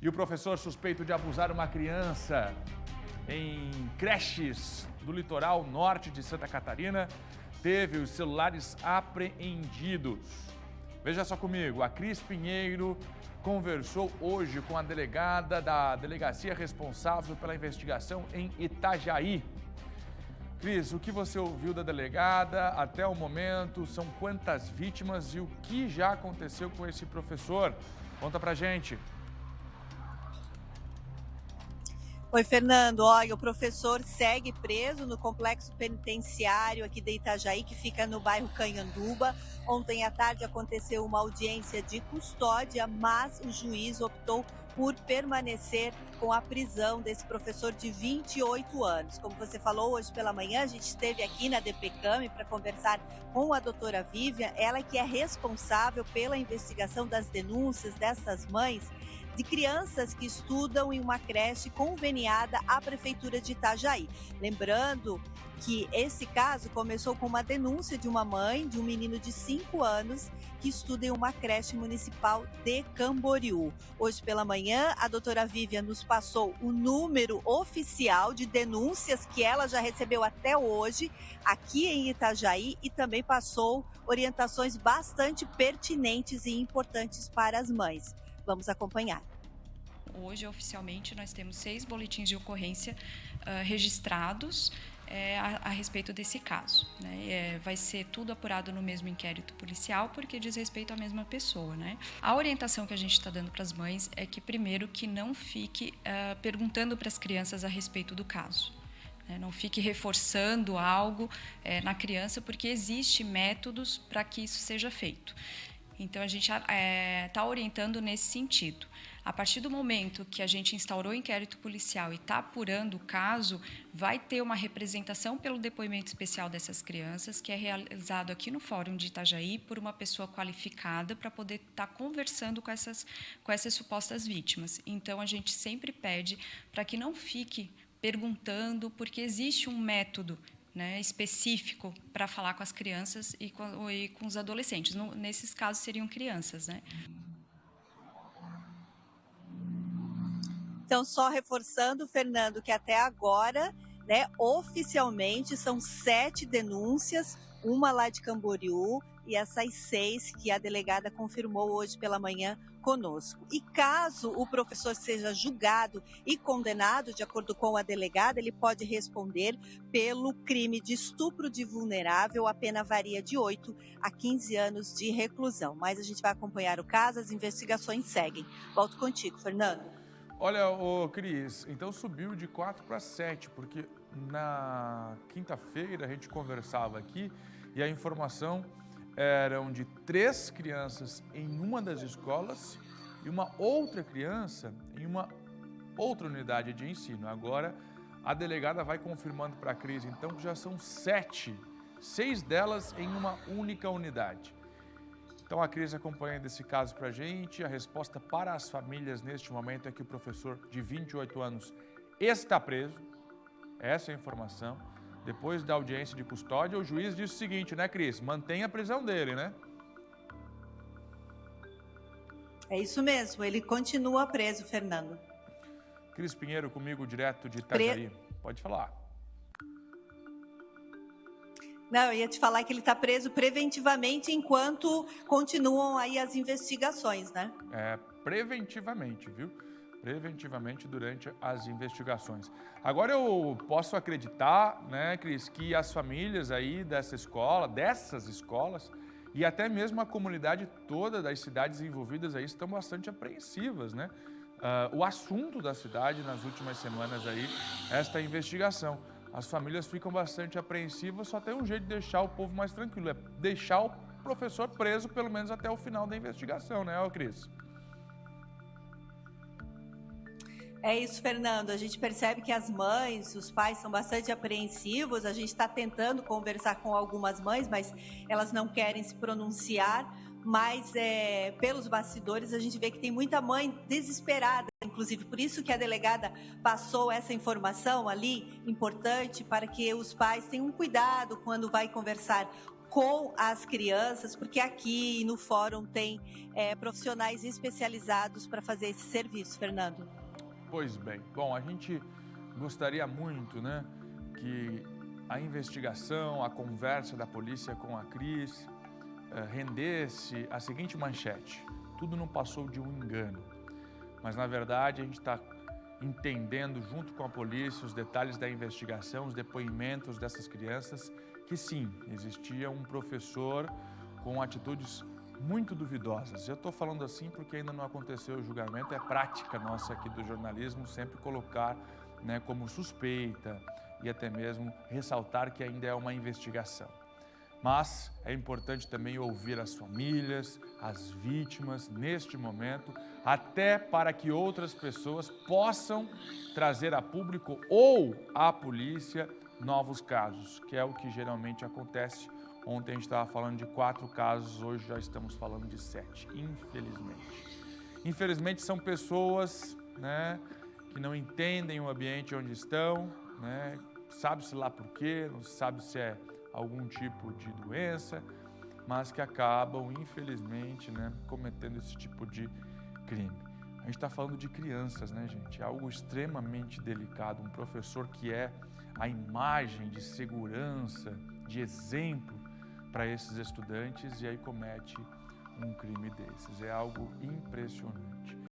E o professor suspeito de abusar uma criança em creches do litoral norte de Santa Catarina teve os celulares apreendidos. Veja só comigo, a Cris Pinheiro conversou hoje com a delegada da delegacia responsável pela investigação em Itajaí. Cris, o que você ouviu da delegada até o momento? São quantas vítimas e o que já aconteceu com esse professor? Conta pra gente. Oi, Fernando. Olha, o professor segue preso no complexo penitenciário aqui de Itajaí, que fica no bairro Canhanduba. Ontem à tarde aconteceu uma audiência de custódia, mas o juiz optou por permanecer com a prisão desse professor de 28 anos. Como você falou, hoje pela manhã a gente esteve aqui na DPCAM para conversar com a doutora Vivian, ela que é responsável pela investigação das denúncias dessas mães de crianças que estudam em uma creche conveniada à Prefeitura de Itajaí. Lembrando que esse caso começou com uma denúncia de uma mãe de um menino de 5 anos que estuda em uma creche municipal de Camboriú. Hoje pela manhã, a doutora Vivian nos passou o número oficial de denúncias que ela já recebeu até hoje aqui em Itajaí e também passou orientações bastante pertinentes e importantes para as mães. Vamos acompanhar. Hoje, oficialmente, nós temos 6 boletins de ocorrência registrados a respeito desse caso. Né? Vai ser tudo apurado no mesmo inquérito policial, porque diz respeito à mesma pessoa. Né? A orientação que a gente está dando para as mães é que, primeiro, que não fique perguntando para as crianças a respeito do caso. Não fique reforçando algo na criança, porque existem métodos para que isso seja feito. Então, a gente está orientando nesse sentido. A partir do momento que a gente instaurou o inquérito policial e está apurando o caso, vai ter uma representação pelo depoimento especial dessas crianças, que é realizado aqui no Fórum de Itajaí por uma pessoa qualificada para poder estar conversando com essas supostas vítimas. Então, a gente sempre pede para que não fique perguntando, porque existe um método, né, específico para falar com as crianças e com os adolescentes. Nesses casos, seriam crianças, né? Então, só reforçando, Fernando, que até agora, né, oficialmente, são 7 denúncias, uma lá de Camboriú e essas 6 que a delegada confirmou hoje pela manhã conosco. E caso o professor seja julgado e condenado, de acordo com a delegada, ele pode responder pelo crime de estupro de vulnerável, a pena varia de 8 a 15 anos de reclusão. Mas a gente vai acompanhar o caso, as investigações seguem. Volto contigo, Fernando. Olha, Cris, então subiu de 4 para 7, porque na quinta-feira a gente conversava aqui e a informação eram de 3 crianças em uma das escolas e uma outra criança em uma outra unidade de ensino. Agora, a delegada vai confirmando para a Cris, então, que já são 7, 6 delas em uma única unidade. Então, a Cris acompanhando esse caso para a gente. A resposta para as famílias neste momento é que o professor de 28 anos está preso. Essa é a informação. Depois da audiência de custódia, o juiz disse o seguinte, né, Cris? Mantenha a prisão dele, né? É isso mesmo, ele continua preso, Fernando. Cris Pinheiro comigo, direto de Itajaí. Pode falar. Não, eu ia te falar que ele está preso preventivamente enquanto continuam aí as investigações, né? Preventivamente, viu? Preventivamente durante as investigações. Agora eu posso acreditar, né, Cris, que as famílias aí dessas escolas e até mesmo a comunidade toda das cidades envolvidas aí estão bastante apreensivas, né? O assunto da cidade nas últimas semanas aí, esta investigação. As famílias ficam bastante apreensivas, só tem um jeito de deixar o povo mais tranquilo, é deixar o professor preso pelo menos até o final da investigação, né, Cris? É isso, Fernando. A gente percebe que as mães, os pais são bastante apreensivos. A gente está tentando conversar com algumas mães, mas elas não querem se pronunciar. Mas pelos bastidores a gente vê que tem muita mãe desesperada, inclusive por isso que a delegada passou essa informação ali, importante, para que os pais tenham cuidado quando vai conversar com as crianças, porque aqui no fórum tem profissionais especializados para fazer esse serviço, Fernando. Pois bem, bom, a gente gostaria muito, né, que a investigação, a conversa da polícia com a Cris rendesse a seguinte manchete: tudo não passou de um engano, mas na verdade a gente está entendendo junto com a polícia os detalhes da investigação, os depoimentos dessas crianças, que sim, existia um professor com atitudes muito duvidosas. Eu estou falando assim porque ainda não aconteceu o julgamento, é prática nossa aqui do jornalismo sempre colocar, né, como suspeita e até mesmo ressaltar que ainda é uma investigação. Mas é importante também ouvir as famílias, as vítimas neste momento, até para que outras pessoas possam trazer a público ou à polícia novos casos, que é o que geralmente acontece. Ontem a gente estava falando de 4 casos, hoje já estamos falando de 7, infelizmente. Infelizmente são pessoas, né, que não entendem o ambiente onde estão, né, sabe-se lá por quê, não sabe se é algum tipo de doença, mas que acabam, infelizmente, né, cometendo esse tipo de crime. A gente está falando de crianças, né, gente? É algo extremamente delicado. Um professor que é a imagem de segurança, de exemplo para esses estudantes e aí comete um crime desses. É algo impressionante.